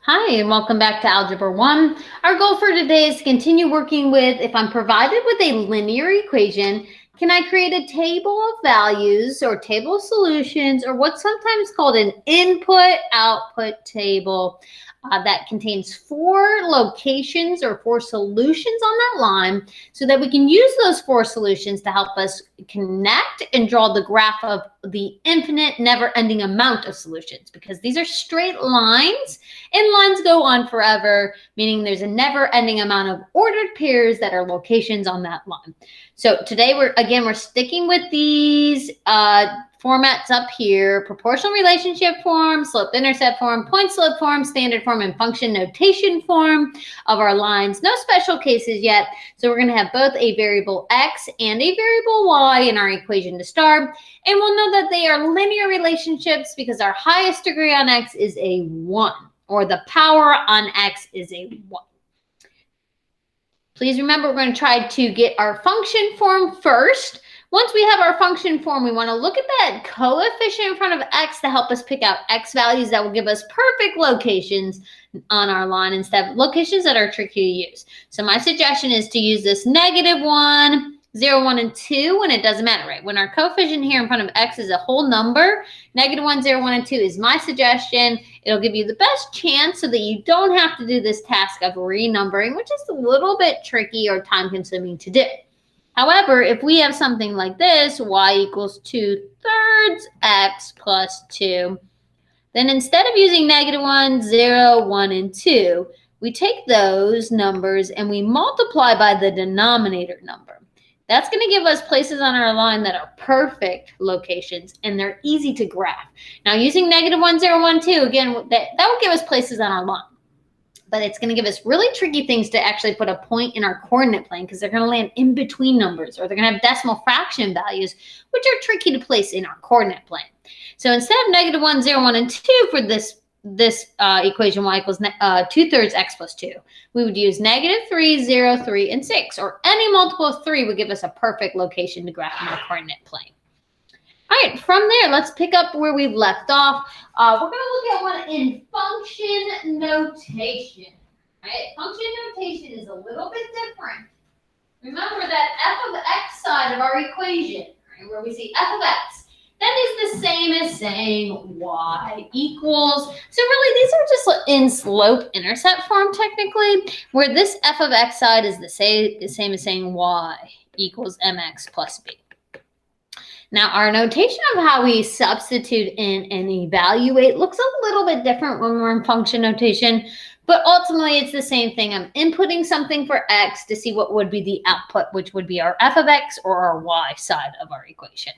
Hi, and welcome back to Algebra 1. Our goal for today is to continue working with, if I'm provided with a linear equation, can I create a table of values or table of solutions, or what's sometimes called an input-output table that contains four locations or four solutions on that line, so that we can use those four solutions to help us connect and draw the graph of the infinite, never-ending amount of solutions, because these are straight lines and lines go on forever, meaning there's a never-ending amount of ordered pairs that are locations on that line. So today we're sticking with these formats up here: proportional relationship form, slope-intercept form, point-slope form, standard form, and function notation form of our lines. No special cases yet. So we're going to have both a variable x and a variable y in our equation to start. And we'll know that they are linear relationships because our highest degree on x is a 1. Or the power on x is a 1. Please remember, we're going to try to get our function form first. Once we have our function form, we want to look at that coefficient in front of x to help us pick out x values that will give us perfect locations on our line instead of locations that are tricky to use. So my suggestion is to use this -1, 0, 1, and 2 when it doesn't matter, right? When our coefficient here in front of x is a whole number, -1, 0, 1, and 2 is my suggestion. It'll give you the best chance so that you don't have to do this task of renumbering, which is a little bit tricky or time-consuming to do. However, if we have something like this, y equals 2/3 x plus 2, then instead of using -1, 0, 1, and 2, we take those numbers and we multiply by the denominator number. That's going to give us places on our line that are perfect locations, and they're easy to graph. Now, using -1, 0, 1, 2, again, that will give us places on our line. But it's going to give us really tricky things to actually put a point in our coordinate plane, because they're going to land in between numbers, or they're going to have decimal fraction values, which are tricky to place in our coordinate plane. So instead of -1, 0, 1, and 2 for this equation, y equals 2/3 x plus 2, we would use -3, 0, 3, and 6, or any multiple of 3 would give us a perfect location to graph in our coordinate plane. All right, from there, let's pick up where we've left off. We're going to look at one in function notation. All right, function notation is a little bit different. Remember that f of x side of our equation, right, where we see f of x, that is the same as saying y equals. So really, these are just in slope-intercept form technically, where this f of x side is the same as saying y equals mx plus b. Now, our notation of how we substitute in and evaluate looks a little bit different when we're in function notation, but ultimately it's the same thing. I'm inputting something for x to see what would be the output, which would be our f of x or our y side of our equation.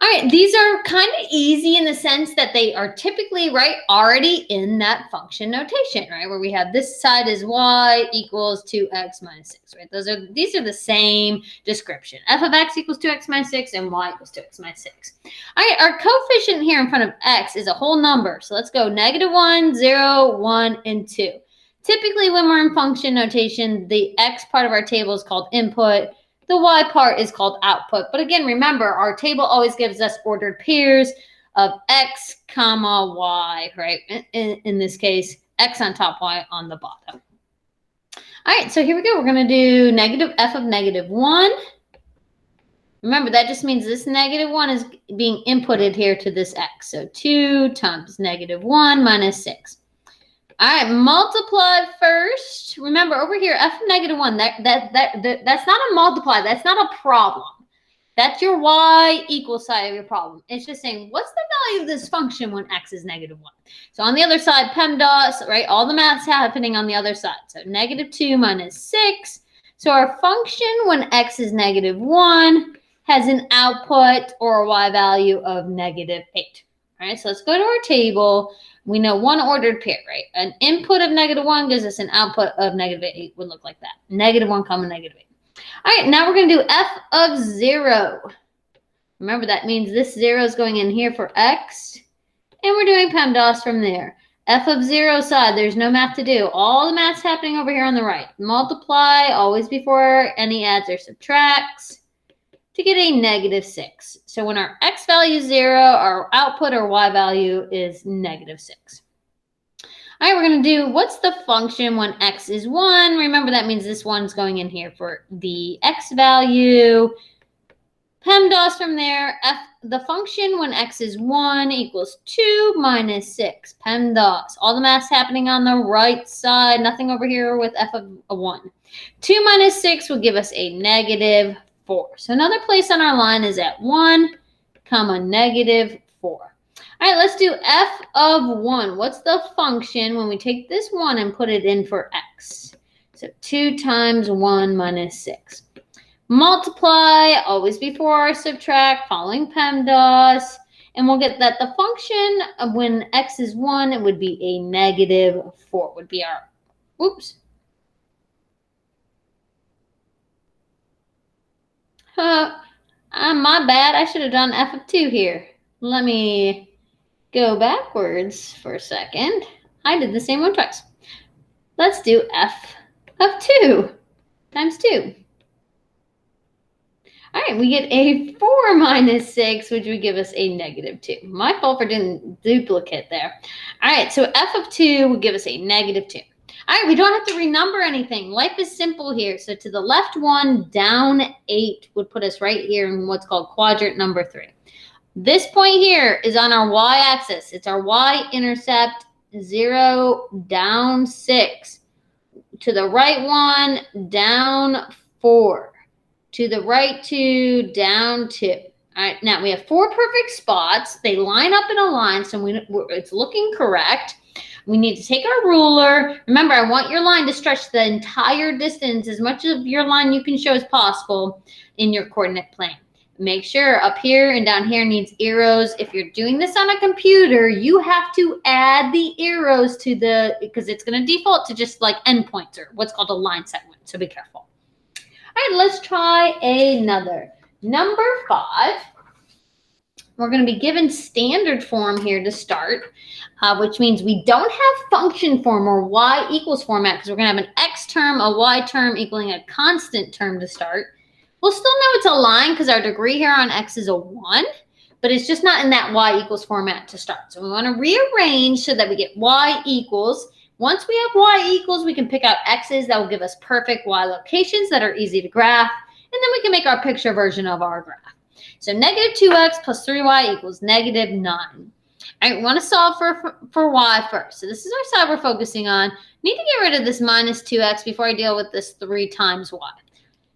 All right, these are kind of easy in the sense that they are typically, right, already in that function notation, right, where we have this side is y equals 2x minus 6, right? These are the same description. F of x equals 2x minus 6 and y equals 2x minus 6. All right, our coefficient here in front of x is a whole number. So let's go -1, 0, 1, and 2. Typically, when we're in function notation, the x part of our table is called input. The y part is called output. But again, remember, our table always gives us ordered pairs of x, comma, y, right? In this case, x on top, y on the bottom. All right, so here we go. We're going to do negative f of -1. Remember, that just means this -1 is being inputted here to this x. So 2 times -1 minus 6. All right, multiply first. Remember, over here, f of -1, that's not a multiply. That's not a problem. That's your y equals side of your problem. It's just saying, what's the value of this function when x is -1? So on the other side, PEMDAS, right, all the math's happening on the other side. So -2 minus 6. So our function when x is -1 has an output or a y value of -8. All right, so let's go to our table. We know one ordered pair, right? An input of -1 gives us an output of -8 would look like that. -1 comma -8. All right, now we're going to do f of 0. Remember, that means this 0 is going in here for x. And we're doing PEMDAS from there. F of 0 side, there's no math to do. All the math's happening over here on the right. Multiply, always before any adds or subtracts, to get a -6. So when our x value is 0, our output or y value is -6. All right, we're going to do what's the function when x is 1. Remember, that means this one's going in here for the x value. PEMDAS from there, the function when x is 1 equals 2 minus 6. PEMDAS. All the math's happening on the right side. Nothing over here with f of a 1. 2 minus 6 will give us a negative 4. So another place on our line is at 1, comma, negative 4. All right, let's do f of 1. What's the function when we take this 1 and put it in for x? So 2 times 1 minus 6. Multiply, always before subtract, following PEMDAS, and we'll get that the function of when x is 1, it would be a negative 4, would be our, oops. My bad, I should have done f of 2 here. Let me go backwards for a second. I did the same one twice. Let's do f of 2 times 2. All right, we get a 4 minus 6, which would give us a negative 2. My fault for doing duplicate there. All right, so f of 2 would give us a negative 2. All right, we don't have to renumber anything. Life is simple here. So to the left 1, down 8 would put us right here in what's called quadrant number 3. This point here is on our y-axis. It's our y-intercept, 0, down 6. To the right 1, down 4. To the right 2, down 2. All right, now we have 4 perfect spots. They line up in a line, so it's looking correct. We need to take our ruler. Remember, I want your line to stretch the entire distance, as much of your line you can show as possible in your coordinate plane. Make sure up here and down here needs arrows. If you're doing this on a computer, you have to add the arrows to because it's going to default to just like endpoints or what's called a line segment, so be careful. All right, let's try another. Number 5, we're going to be given standard form here to start, which means we don't have function form or y equals format because we're going to have an x term, a y term equaling a constant term to start. We'll still know it's a line because our degree here on x is a 1, but it's just not in that y equals format to start. So we want to rearrange so that we get y equals. Once we have y equals, we can pick out x's that will give us perfect y locations that are easy to graph, and then we can make our picture version of our graph. So negative 2x plus 3y equals negative 9. All right, we want to solve for y first. So this is our side we're focusing on. We need to get rid of this minus 2x before I deal with this 3 times y.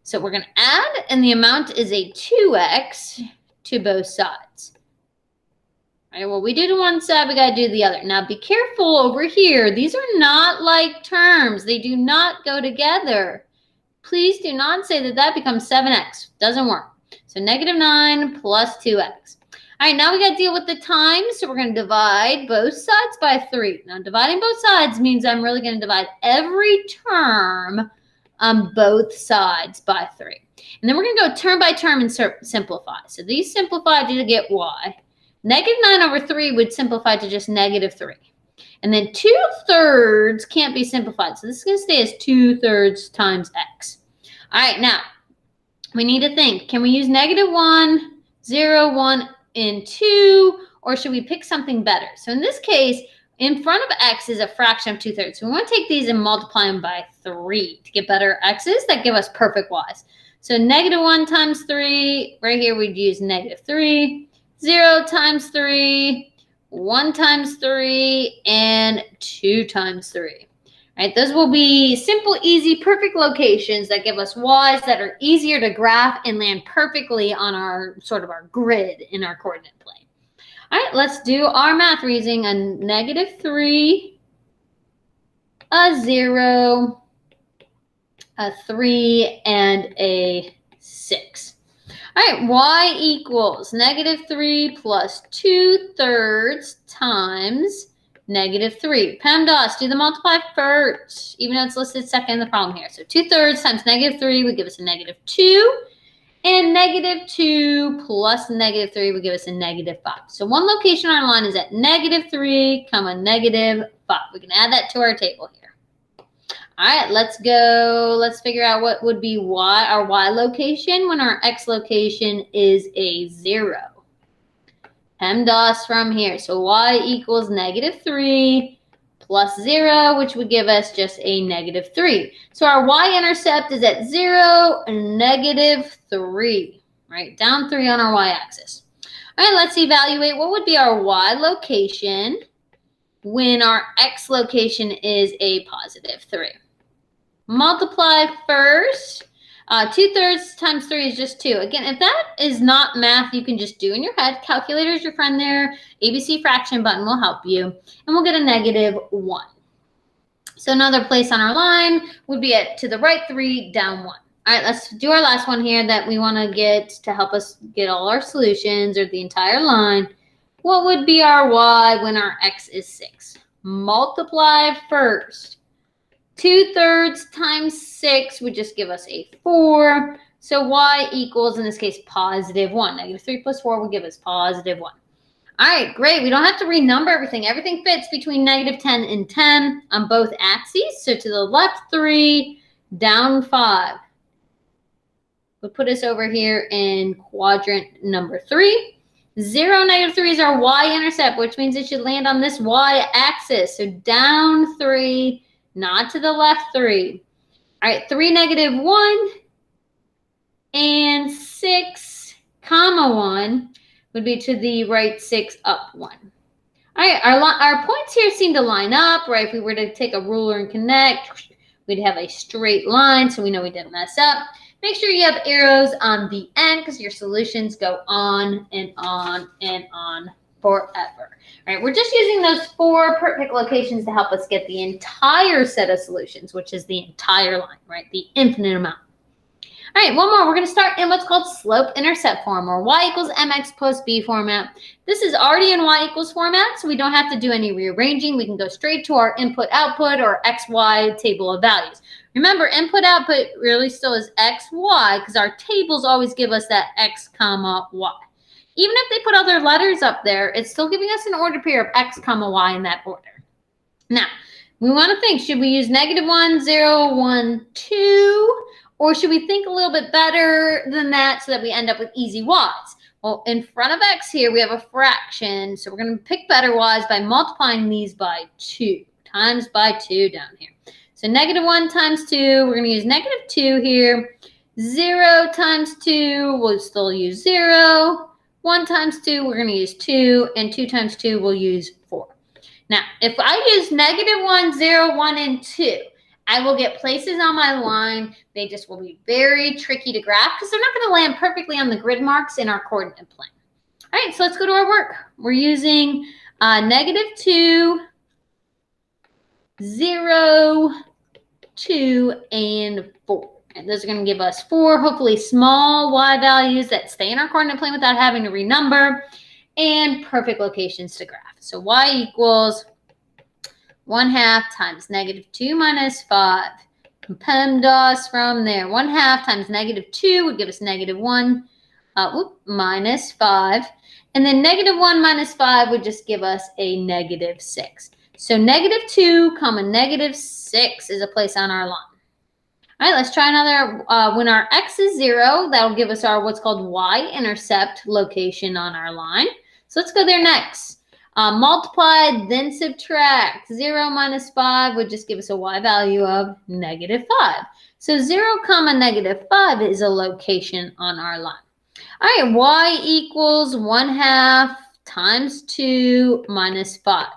So we're going to add, and the amount is a 2x to both sides. All right, well, we did one side, we got to do the other. Now, be careful over here. These are not like terms. They do not go together. Please do not say that that becomes 7x. Doesn't work. So negative 9 plus 2x. All right, now we got to deal with the times. So we're going to divide both sides by 3. Now, dividing both sides means I'm really going to divide every term on both sides by 3. And then we're going to go term by term and simplify. So these simplify to get y. Negative 9 over 3 would simplify to just negative 3. And then 2/3 can't be simplified. So this is going to stay as 2/3 times x. All right, now we need to think. Can we use negative 1, 0, 1, and 2? Or should we pick something better? So in this case, in front of x is a fraction of 2/3. So we want to take these and multiply them by 3 to get better x's that give us perfect y's. So negative 1 times 3, right here we'd use negative 3. 0 times 3, 1 times 3, and 2 times 3. All right, those will be simple, easy, perfect locations that give us y's that are easier to graph and land perfectly on our sort of our grid in our coordinate plane. All right, let's do our math. We're using a negative 3, a 0, a 3, and a 6. All right, y equals negative 3 plus 2/3 times negative 3. PEMDAS, do the multiply first, even though it's listed second in the problem here. So 2/3 times negative 3 would give us a negative 2. And negative 2 plus negative 3 would give us a negative 5. So one location on our line is at negative 3, comma negative 5. We can add that to our table here. All right, let's go. Let's figure out what would be our y location when our x location is a 0. PEMDAS from here. So y equals negative 3 plus 0, which would give us just a negative 3. So our y-intercept is at 0, negative 3, right? Down 3 on our y-axis. All right, let's evaluate what would be our y location when our x location is a positive 3. Multiply first. 2/3 times 3 is just 2. Again, if that is not math, you can just do in your head. Calculator is your friend there. ABC fraction button will help you. And we'll get a negative 1. So another place on our line would be to the right 3, down 1. All right, let's do our last one here that we want to get to help us get all our solutions or the entire line. What would be our y when our x is 6? Multiply first. 2/3 times 6 would just give us a 4. So y equals, in this case, positive 1. Negative 3 plus 4 would give us positive 1. All right, great. We don't have to renumber everything. Everything fits between negative 10 and 10 on both axes. So to the left 3, down 5. We'll put us over here in quadrant number 3. 0, negative 3 is our y-intercept, which means it should land on this y-axis. So down 3, not to the left 3. All right, 3, negative 1, and 6, comma 1 would be to the right 6, up 1. All right, our points here seem to line up, right? If we were to take a ruler and connect, we'd have a straight line, so we know we didn't mess up. Make sure you have arrows on the end because your solutions go on and on and on forever. All right, we're just using those 4 perfect locations to help us get the entire set of solutions, which is the entire line, right? The infinite amount. All right, one more. We're going to start in what's called slope-intercept form, or y equals mx plus b format. This is already in y equals format, so we don't have to do any rearranging. We can go straight to our input-output or xy table of values. Remember, input-output really still is x, y, because our tables always give us that x, comma, y. Even if they put other letters up there, it's still giving us an order pair of x, comma, y in that order. Now, we want to think, should we use negative 1, 0, 1, 2? Or should we think a little bit better than that so that we end up with easy y's? Well, in front of x here, we have a fraction. So we're going to pick better y's by multiplying these by 2. Times by 2 down here. So negative 1 times 2, we're going to use negative 2 here. 0 times 2, we'll still use 0. 1 times 2, we're going to use 2. And 2 times 2, we'll use 4. Now, if I use negative 1, 0, 1, and 2, I will get places on my line. They just will be very tricky to graph because they're not going to land perfectly on the grid marks in our coordinate plane. All right, so let's go to our work. We're using negative 2, 0, 2, and 4. And those are going to give us 4, hopefully small y values that stay in our coordinate plane without having to renumber, and perfect locations to graph. So y equals 1/2 times negative 2 minus 5. PEMDAS from there. 1/2 times negative 2 would give us negative 1 minus 5. And then negative 1 minus 5 would just give us a negative 6. So negative 2 comma negative 6 is a place on our line. All right, let's try another. When our x is 0, that'll give us our what's called y-intercept location on our line. So let's go there next. Multiply, then subtract. 0 minus 5 would just give us a y value of negative 5. So 0 comma negative 5 is a location on our line. All right, y equals 1/2 times 2 minus 5.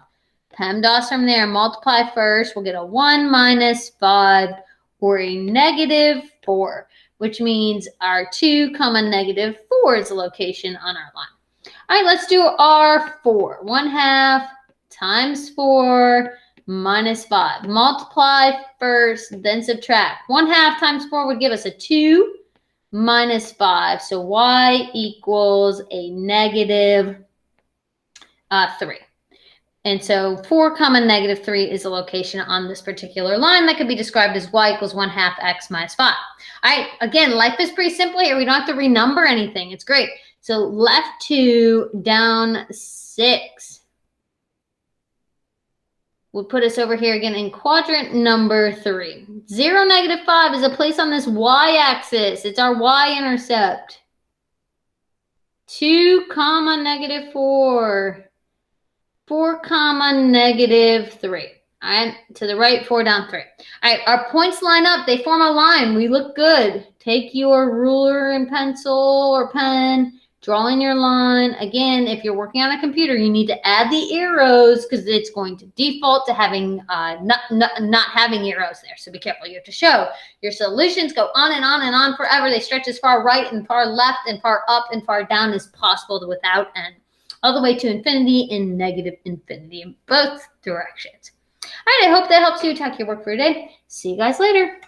PEMDAS from there. Multiply first. We'll get a 1 minus 5 or a negative 4, which means our 2 comma negative 4 is a location on our line. All right, let's do our 4. 1/2 times 4 minus 5. Multiply first, then subtract. 1/2 times 4 would give us a 2 minus 5. So y equals a negative 3. And so 4 comma negative 3 is a location on this particular line that could be described as y equals 1/2 x minus 5. All right, again, life is pretty simple here. We don't have to renumber anything. It's great. So left 2, down 6 will put us over here again in quadrant number 3. 0, negative 5 is a place on this y-axis. It's our y-intercept. 2 comma negative 4. 4 comma negative 3. All right, to the right, 4 down, 3. All right, our points line up. They form a line. We look good. Take your ruler and pencil or pen, draw in your line. Again, if you're working on a computer, you need to add the arrows because it's going to default to having not having arrows there. So be careful. You have to show your solutions go on and on and on forever. They stretch as far right and far left and far up and far down as possible without end, all the way to infinity and negative infinity in both directions. All right, I hope that helps you attack your work for your day. See you guys later.